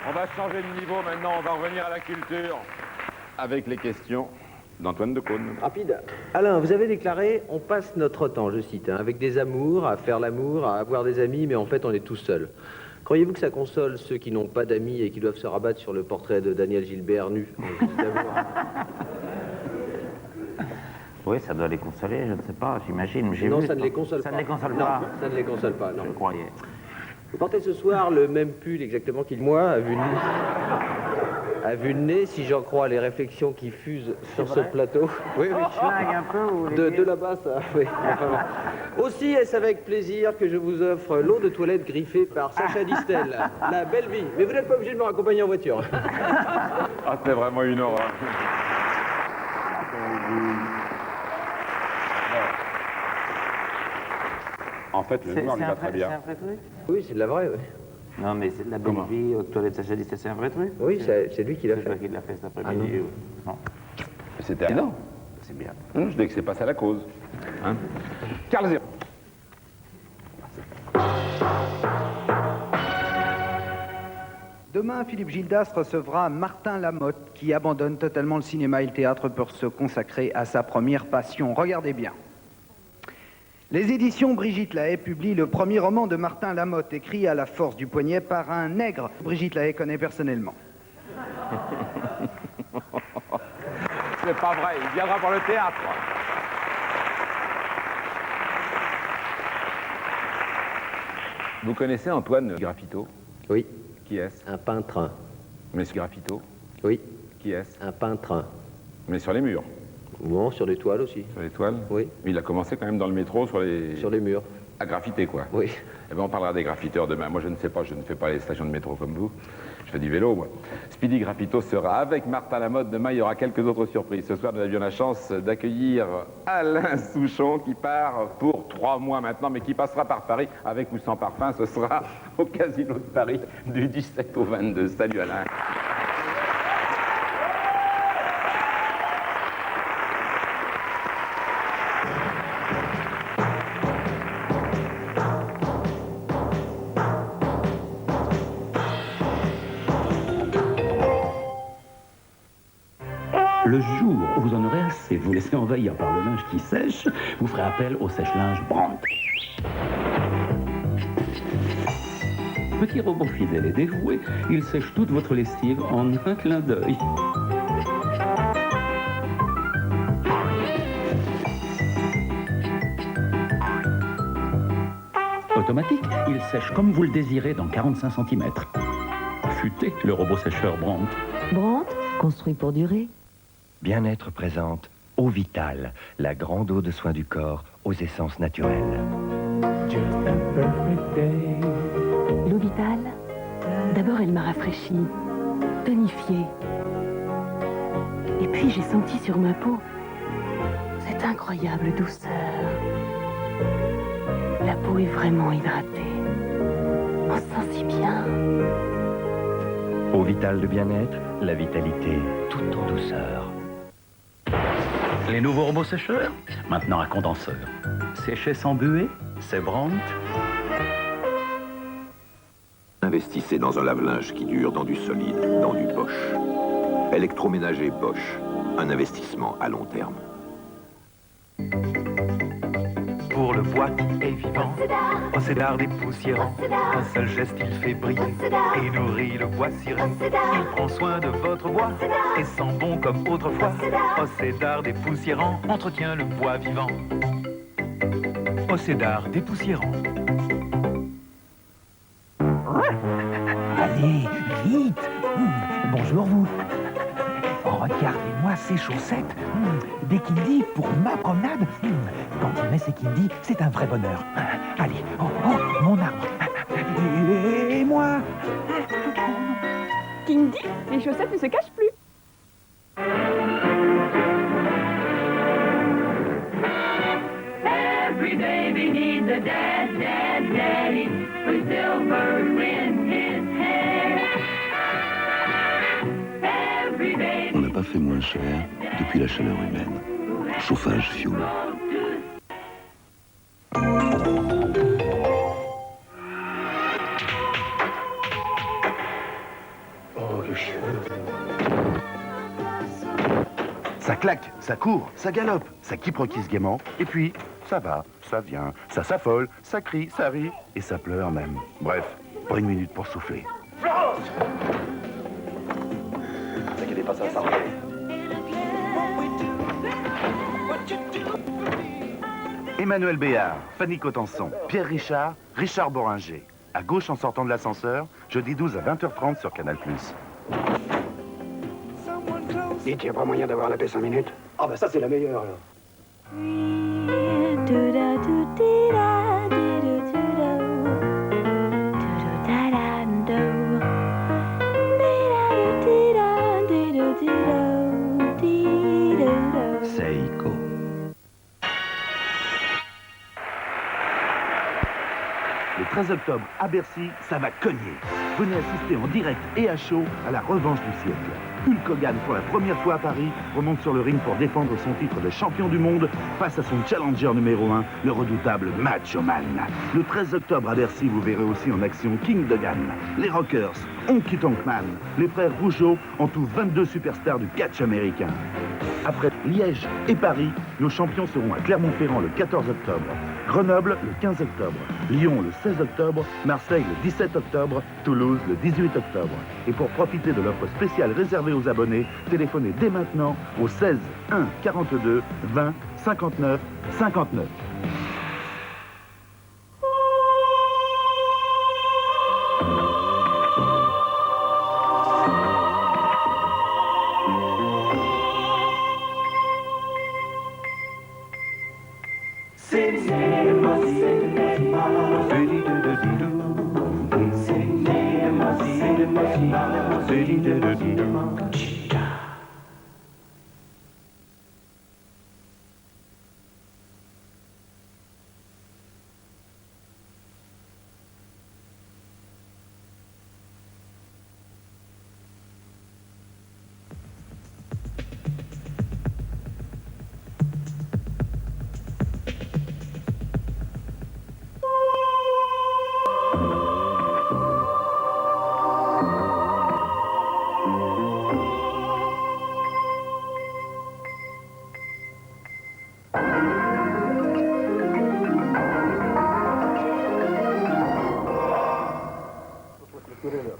On va changer de niveau maintenant, on va revenir à la culture. Avec les questions d'Antoine Decaune. Rapide. Alain, vous avez déclaré « On passe notre temps », je cite, hein, avec des amours, à faire l'amour, à avoir des amis, mais en fait on est tout seul. Croyez-vous que ça console ceux qui n'ont pas d'amis et qui doivent se rabattre sur le portrait de Daniel Gilbert nu en guise d'amour? Oui, ça doit les consoler, je ne sais pas, j'imagine. Non, ça ne les console pas. Ça ne les console non, pas. Ça ne les console pas, non. Je croyais. Vous portez ce soir le même pull exactement qu'il moi, à vue de nez, si j'en crois les réflexions qui fusent sur ce plateau. Oui, oui. Schlingue un peu ou De là-bas, ça, oui. Enfin, bon. Aussi, est-ce avec plaisir que je vous offre l'eau de toilette griffée par Sacha Distel, la belle vie. Mais vous n'êtes pas obligé de me raccompagner en voiture. Ah, c'est vraiment une horreur. En fait, le noir lui va très bien. C'est un vrai truc? Oui, c'est de la vraie, oui. Non, mais c'est de la belle vie aux toilettes Sacha Distel, c'est un vrai truc? Oui, c'est lui qui l'a C'est toi fait. qui l'a fait cet après-midi? Ah, non. C'était énorme. C'est bien. Je dis que c'est pas ça la cause. Hein? Carl Zéro. Demain, Philippe Gildas recevra Martin Lamotte, qui abandonne totalement le cinéma et le théâtre pour se consacrer à sa première passion. Regardez bien. Les éditions Brigitte Lahaie publient le premier roman de Martin Lamotte, écrit à la force du poignet par un nègre. Brigitte Lahaie connaît personnellement. C'est pas vrai, il viendra pour le théâtre. Vous connaissez Antoine Graffito? Oui, Qui est-ce? un peintre. Monsieur Graffito? Oui, Qui est-ce? un peintre. Mais sur les murs, Bon, sur les toiles aussi. sur les toiles. Oui. Mais il a commencé quand même dans le métro sur les murs. à graffiter, quoi. Oui. Eh ben, on parlera des graffiteurs demain. Moi, je ne sais pas, je ne fais pas les stations de métro comme vous. Je fais du vélo, moi. Speedy Graffito sera avec Martin Lamotte. Demain, il y aura quelques autres surprises. Ce soir, nous avions la chance d'accueillir Alain Souchon, qui part pour 3 mois maintenant, mais qui passera par Paris, avec ou sans parfum. Ce sera au Casino de Paris, du 17 au 22. Salut, Alain. Le jour où vous en aurez assez, vous laissez envahir par le linge qui sèche, vous ferez appel au sèche-linge Brandt. Petit robot fidèle et dévoué, il sèche toute votre lessive en un clin d'œil. Automatique, il sèche comme vous le désirez dans 45 cm. Futé, le robot sécheur Brandt. Brandt, construit pour durer. Bien-être présente Eau Vitale, la grande eau de soin du corps aux essences naturelles. L'eau vitale, d'abord elle m'a rafraîchi, tonifié. Et puis j'ai senti sur ma peau cette incroyable douceur. La peau est vraiment hydratée. On se sent si bien. Eau Vitale de bien-être, la vitalité tout en douceur. Les nouveaux robots sécheurs, maintenant à condenseur. Sécher sans buée, c'est Brandt. Investissez dans un lave-linge qui dure, dans du solide, dans du Bosch. Électroménager Bosch, un investissement à long terme. Pour le bois qui est vivant, Océdar dépoussiérant, un seul geste il fait briller et nourrit le bois ciré. Il prend soin de votre bois et sent bon comme autrefois. Océdar dépoussiérant entretient le bois vivant. Océdar dépoussiérant. Allez, vite. Bonjour vous. Regardez-moi ces chaussettes. Des Kindy pour ma promenade. Quand il met ses Kindy, c'est un vrai bonheur. Allez, oh, mon arbre. Et moi. Kindy, les chaussettes ne se cachent plus. Every day beneath the daddy, with silver in his hair. Every day. On n'a pas fait moins cher depuis la chaleur humaine. Chauffage fioul. Ça claque, ça court, ça galope, ça quiproquise gaiement, et puis ça va, ça vient, ça s'affole, ça crie, ça rit, et ça pleure même. Bref, pas une minute pour souffler. T'inquiète pas, ça va s'arranger. Emmanuel Béard, Fanny Cotenson, Pierre Richard, Richard Boringer. À gauche en sortant de l'ascenseur, jeudi 12 à 20h30 sur Canal+. Et tu n'as pas moyen d'avoir la paix 5 minutes? Ah bah ça c'est la meilleure alors. Seiko. Le 13 octobre, à Bercy, ça va cogner. Venez assister en direct et à chaud à la revanche du siècle. Hulk Hogan, pour la première fois à Paris, remonte sur le ring pour défendre son titre de champion du monde face à son challenger numéro 1, le redoutable Macho Man. Le 13 octobre à Bercy, vous verrez aussi en action King Dogan, les Rockers, Honky Tonk Man, les frères Rougeau, en tout 22 superstars du catch américain. Après Liège et Paris, nos champions seront à Clermont-Ferrand le 14 octobre, Grenoble le 15 octobre, Lyon le 16 octobre, Marseille le 17 octobre, Toulouse le 18 octobre. Et pour profiter de l'offre spéciale réservée aux abonnés, téléphonez dès maintenant au 16 1 42 20 59 59.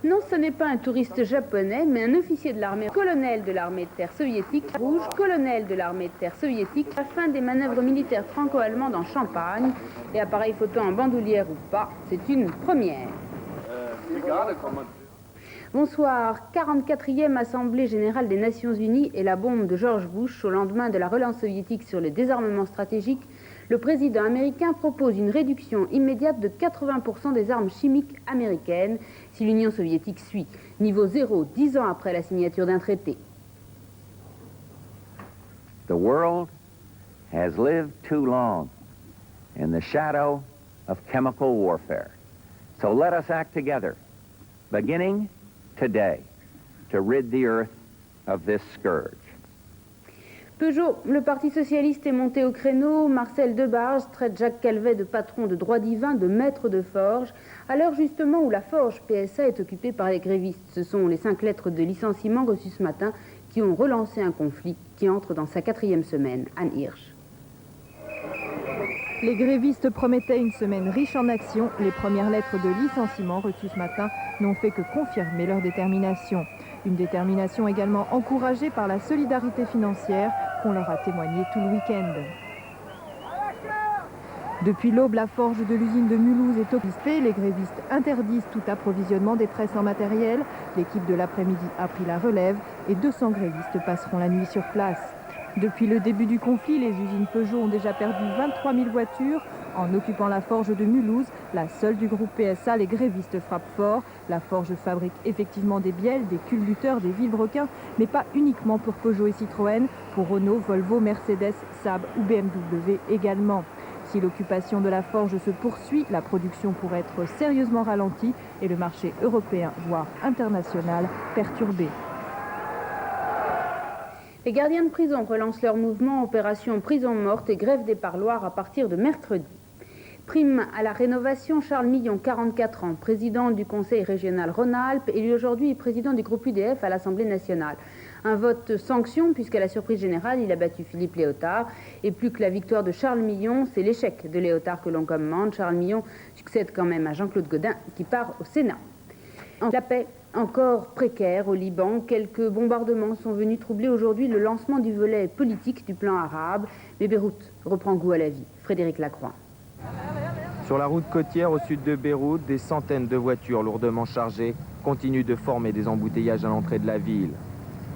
Non, ce n'est pas un touriste japonais, mais un officier de l'armée, colonel de l'armée de terre soviétique, rouge, colonel de l'armée de terre soviétique, à la fin des manœuvres militaires franco-allemandes en Champagne, et appareil photo en bandoulière ou pas, c'est une première. Bonsoir, 44e Assemblée générale des Nations Unies et la bombe de George Bush au lendemain de la relance soviétique sur le désarmement stratégique. Le président américain propose une réduction immédiate de 80% des armes chimiques américaines si l'Union soviétique suit. Niveau 0, 10 ans après la signature d'un traité. The world has lived too long in the shadow of chemical warfare. So let us act together, beginning today, to rid the earth of this scourge. Peugeot, le Parti socialiste est monté au créneau. Marcel Debarge traite Jacques Calvet de patron de droit divin, de maître de forge, à l'heure justement où la forge PSA est occupée par les grévistes. Ce sont les 5 lettres de licenciement reçues ce matin qui ont relancé un conflit qui entre dans sa 4e semaine. Anne Hirsch. Les grévistes promettaient une semaine riche en actions. Les premières lettres de licenciement reçues ce matin n'ont fait que confirmer leur détermination. Une détermination également encouragée par la solidarité financière qu'on leur a témoignée tout le week-end. Depuis l'aube, la forge de l'usine de Mulhouse est occupée. Les grévistes interdisent tout approvisionnement des presses en matériel. L'équipe de l'après-midi a pris la relève et 200 grévistes passeront la nuit sur place. Depuis le début du conflit, les usines Peugeot ont déjà perdu 23 000 voitures. En occupant la forge de Mulhouse, la seule du groupe PSA, les grévistes frappent fort. La forge fabrique effectivement des bielles, des culbuteurs, des vilebrequins, mais pas uniquement pour Peugeot et Citroën, pour Renault, Volvo, Mercedes, Saab ou BMW également. Si l'occupation de la forge se poursuit, la production pourrait être sérieusement ralentie et le marché européen, voire international, perturbé. Les gardiens de prison relancent leur mouvement opération prison morte et grève des parloirs à partir de mercredi. Prime à la rénovation, Charles Millon, 44 ans, président du conseil régional Rhône-Alpes, élu aujourd'hui président du groupe UDF à l'Assemblée nationale. Un vote sanction, puisqu'à la surprise générale, il a battu Philippe Léotard. Et plus que la victoire de Charles Millon, c'est l'échec de Léotard que l'on commande. Charles Millon succède quand même à Jean-Claude Gaudin, qui part au Sénat. La paix, encore précaire au Liban, quelques bombardements sont venus troubler aujourd'hui le lancement du volet politique du plan arabe. Mais Beyrouth reprend goût à la vie. Frédéric Lacroix. Sur la route côtière au sud de Beyrouth, des centaines de voitures lourdement chargées continuent de former des embouteillages à l'entrée de la ville.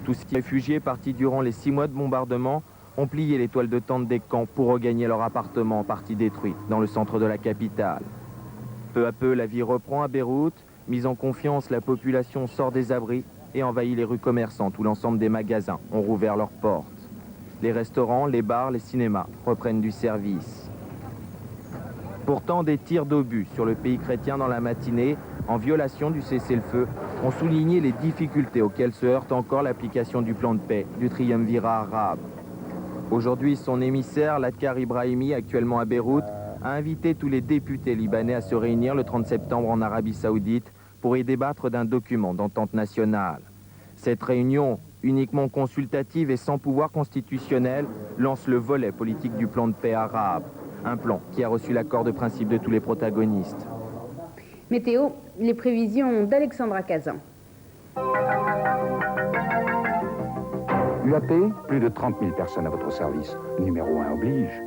Tous ces réfugiés partis durant les 6 mois de bombardement ont plié les toiles de tente des camps pour regagner leur appartement en partie détruit dans le centre de la capitale. Peu à peu, la vie reprend à Beyrouth. Mise en confiance, la population sort des abris et envahit les rues commerçantes où l'ensemble des magasins ont rouvert leurs portes. Les restaurants, les bars, les cinémas reprennent du service. Pourtant, des tirs d'obus sur le pays chrétien dans la matinée, en violation du cessez-le-feu, ont souligné les difficultés auxquelles se heurte encore l'application du plan de paix du triumvirat arabe. Aujourd'hui, son émissaire, Latkar Ibrahimi, actuellement à Beyrouth, a invité tous les députés libanais à se réunir le 30 septembre en Arabie Saoudite pour y débattre d'un document d'entente nationale. Cette réunion, uniquement consultative et sans pouvoir constitutionnel, lance le volet politique du plan de paix arabe. Un plan qui a reçu l'accord de principe de tous les protagonistes. Météo, les prévisions d'Alexandra Cazan. UAP, plus de 30 000 personnes à votre service. Numéro 1 oblige.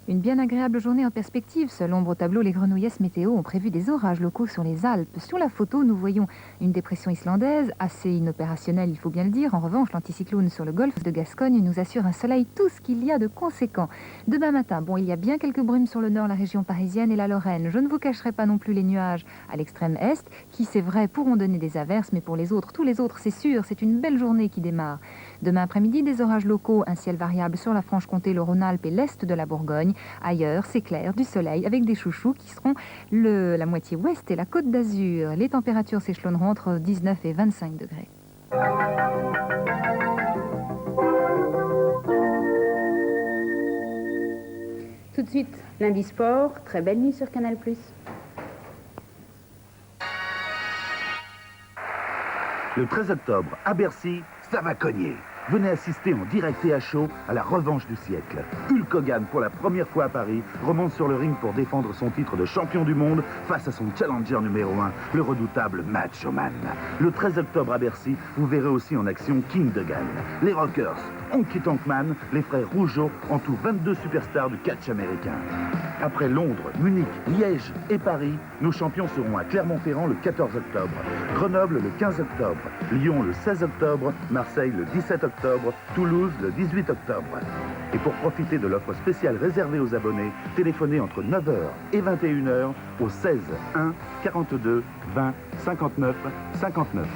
Une bien agréable journée en perspective. Seule ombre au tableau, les grenouillesses météo ont prévu des orages locaux sur les Alpes. Sur la photo, nous voyons une dépression islandaise, assez inopérationnelle, il faut bien le dire. En revanche, l'anticyclone sur le golfe de Gascogne nous assure un soleil tout ce qu'il y a de conséquent. Demain matin, bon, il y a bien quelques brumes sur le nord, la région parisienne et la Lorraine. Je ne vous cacherai pas non plus les nuages à l'extrême est, qui, c'est vrai, pourront donner des averses, mais pour les autres, tous les autres, c'est sûr, c'est une belle journée qui démarre. Demain après-midi, des orages locaux, un ciel variable sur la Franche-Comté, le Rhône-Alpes et l'est de la Bourgogne. Ailleurs, c'est clair, du soleil avec des chouchous qui seront la moitié ouest et la côte d'Azur. Les températures s'échelonneront entre 19 et 25 degrés. Tout de suite, lundi sport. Très belle nuit sur Canal+. Le 13 octobre, à Bercy, ça va cogner. Venez assister en direct et à chaud à la revanche du siècle. Hulk Hogan, pour la première fois à Paris, remonte sur le ring pour défendre son titre de champion du monde face à son challenger numéro 1, le redoutable Macho Man. Le 13 octobre à Bercy, vous verrez aussi en action King Dogan. Les Rockers, Honky Tonk Man, les frères Rougeau, en tout 22 superstars du catch américain. Après Londres, Munich, Liège et Paris, nos champions seront à Clermont-Ferrand le 14 octobre, Grenoble le 15 octobre, Lyon le 16 octobre, Marseille le 17 octobre, Toulouse le 18 octobre. Et pour profiter de l'offre spéciale réservée aux abonnés, téléphonez entre 9h et 21h au 16 1 42 20 59 59.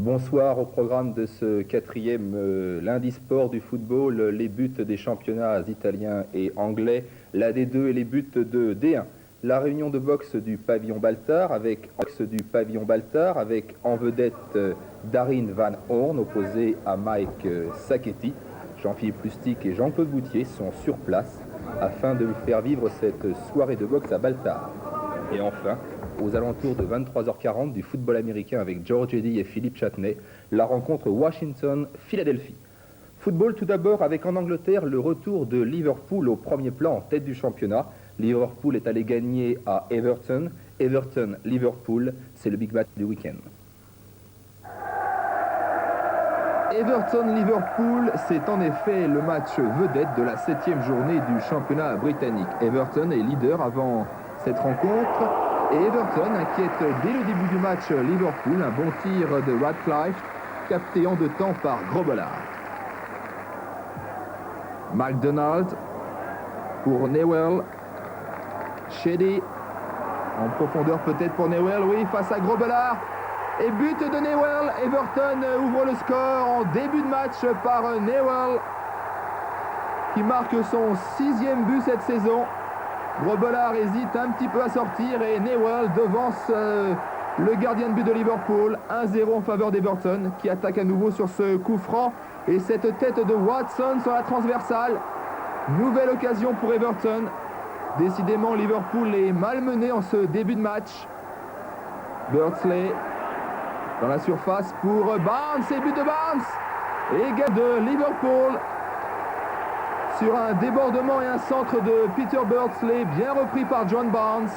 Bonsoir. Au programme de ce 4e lundi sport du football, les buts des championnats italiens et anglais, la D2 et les buts de D1. La réunion de boxe du pavillon Baltard avec en vedette Darin Van Horn opposé à Mike Sacchetti. Jean-Philippe Lustig et Jean-Claude Boutier sont sur place afin de vous faire vivre cette soirée de boxe à Baltard. Et enfin, aux alentours de 23h40 du football américain avec George Eddy et Philippe Chatney, la rencontre Washington-Philadelphie. Football tout d'abord avec en Angleterre le retour de Liverpool au premier plan en tête du championnat. Liverpool est allé gagner à Everton. Everton-Liverpool, c'est le big match du week-end. Everton-Liverpool, c'est en effet le match vedette de la 7e journée du championnat britannique. Everton est leader avant cette rencontre. Et Everton inquiète dès le début du match Liverpool. Un bon tir de Radcliffe, capté en 2 temps par Grobbelaar. McDonald pour Newell. Shady en profondeur peut-être pour Newell, oui, face à Grobbelaar. Et but de Newell. Everton ouvre le score en début de match par Newell, qui marque son 6e but cette saison. Grobbelaar hésite un petit peu à sortir et Newell devance le gardien de but de Liverpool. 1-0 en faveur d'Everton, qui attaque à nouveau sur ce coup franc. Et cette tête de Watson sur la transversale. Nouvelle occasion pour Everton. Décidément, Liverpool est malmené en ce début de match. Beardsley dans la surface pour Barnes, et but de Barnes. Et gagné de Liverpool sur un débordement et un centre de Peter Beardsley, bien repris par John Barnes.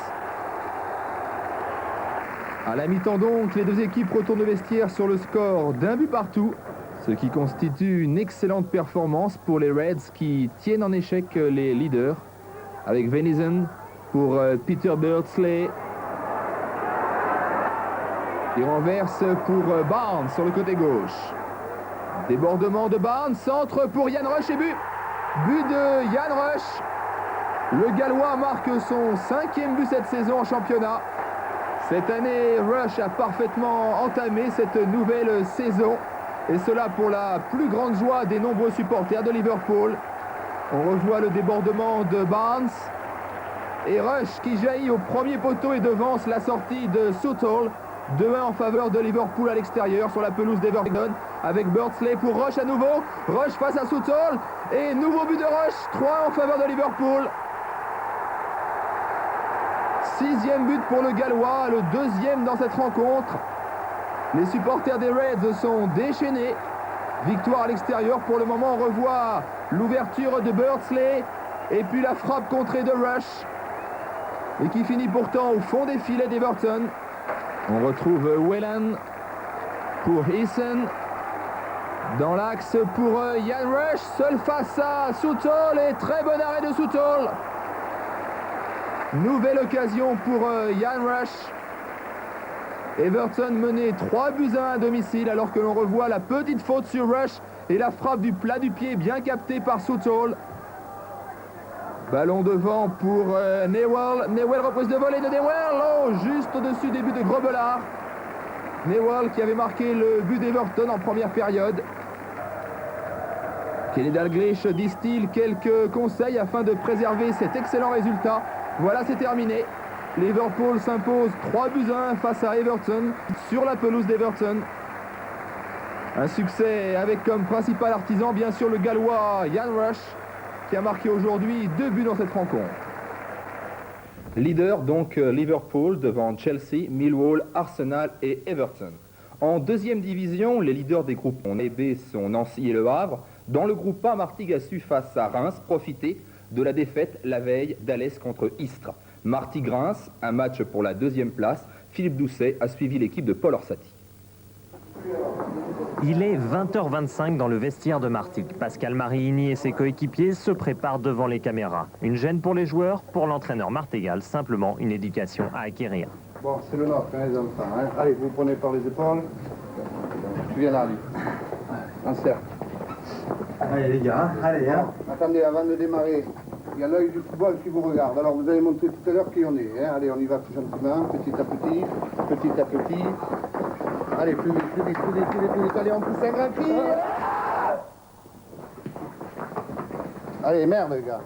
À la mi-temps donc, les deux équipes retournent au vestiaire sur le score d'1 but partout, ce qui constitue une excellente performance pour les Reds qui tiennent en échec les leaders, avec Venison pour Peter Beardsley. Il renverse pour Barnes sur le côté gauche. Débordement de Barnes, centre pour Ian Rush et but. But de Ian Rush. Le Gallois marque son 5e but cette saison en championnat. Cette année, Rush a parfaitement entamé cette nouvelle saison. Et cela pour la plus grande joie des nombreux supporters de Liverpool. On revoit le débordement de Barnes. Et Rush qui jaillit au premier poteau et devance la sortie de Southall. 2-1 en faveur de Liverpool à l'extérieur sur la pelouse d'Everton, avec Beardsley pour Rush à nouveau. Rush face à Southall et nouveau but de Rush. 3-1 en faveur de Liverpool. 6e but pour le Gallois, le 2e dans cette rencontre. Les supporters des Reds sont déchaînés. Victoire à l'extérieur. Pour le moment, on revoit l'ouverture de Beardsley et puis la frappe contrée de Rush, et qui finit pourtant au fond des filets d'Everton. On retrouve Whelan pour Eason. Dans l'axe pour Ian Rush, seul face à Southall, et très bon arrêt de Southall. Nouvelle occasion pour Ian Rush. Everton menait 3-1 à domicile, alors que l'on revoit la petite faute sur Rush et la frappe du plat du pied bien captée par Southall. Ballon devant pour Newell. Newell, reprise de volée de Newell. Oh, juste au-dessus des buts de Grobbelaar. Newell qui avait marqué le but d'Everton en première période. Kenny Dalglish distille quelques conseils afin de préserver cet excellent résultat. Voilà, c'est terminé. Liverpool s'impose 3-1 face à Everton sur la pelouse d'Everton. Un succès avec comme principal artisan bien sûr le Gallois Ian Rush, qui a marqué aujourd'hui 2 buts dans cette rencontre. Leader donc Liverpool devant Chelsea, Millwall, Arsenal et Everton. En deuxième division, les leaders des groupes A et B sont Nancy et Le Havre. Dans le groupe A, Martigues a su face à Reims profiter de la défaite la veille d'Alès contre Istres. Martigues-Reims, un match pour la 2e place. Philippe Doucet a suivi l'équipe de Paul Orsatti. Il est 20h25 dans le vestiaire de Martigues. Pascal Mariini et ses coéquipiers se préparent devant les caméras. Une gêne pour les joueurs, pour l'entraîneur martégal, simplement une éducation à acquérir. Bon, c'est le nôtre, hein, les enfants. Hein. Allez, vous prenez par les épaules. Tu viens là, lui. En cercle. Allez, les gars, allez, hein. Attendez, avant de démarrer, il y a l'œil du football qui vous regarde. Alors, vous allez montrer tout à l'heure qui on est. Hein. Allez, on y va tout gentiment, petit à petit, petit à petit. Allez, plus vite, plus vite, plus vite, plus vite, plus vite. Allez, on pousse un grand cri. Allez, merde, les gars.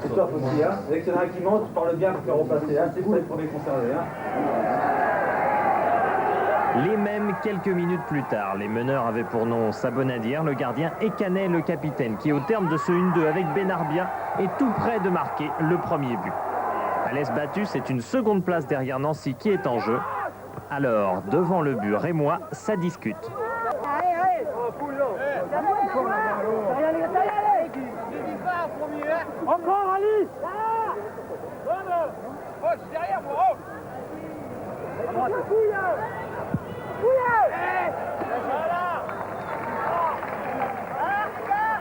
C'est top aussi, hein. Avec ce qui monte, tu parles bien pour faire repasser, hein. C'est vous les premiers concernés, hein. Les mêmes quelques minutes plus tard. Les meneurs avaient pour nom Sabonadir, le gardien, et Canet, le capitaine, qui au terme de ce 1-2 avec Benarbia est tout près de marquer le premier but. Alès battu, c'est une seconde place derrière Nancy qui est en jeu. Alors, devant le but rémois, ça discute. Encore Alice. Oh, je suis derrière moi.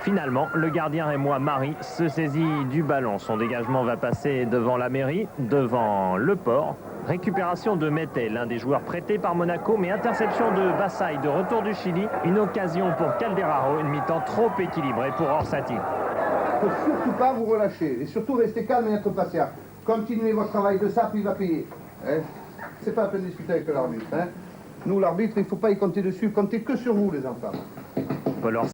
Finalement, le gardien rémois Marie se saisit du ballon. Son dégagement va passer devant la mairie, devant le port. Récupération de Mété, l'un des joueurs prêtés par Monaco, mais interception de Bassaï de retour du Chili. Une occasion pour Calderaro, une mi-temps trop équilibrée pour Orsatti. Il ne faut surtout pas vous relâcher et surtout rester calme et être patient. Continuez votre travail de ça, puis il va payer. Hein, c'est pas la peine de discuter avec l'arbitre. Hein. Nous, l'arbitre, il ne faut pas y compter dessus. Comptez que sur vous, les enfants. Paul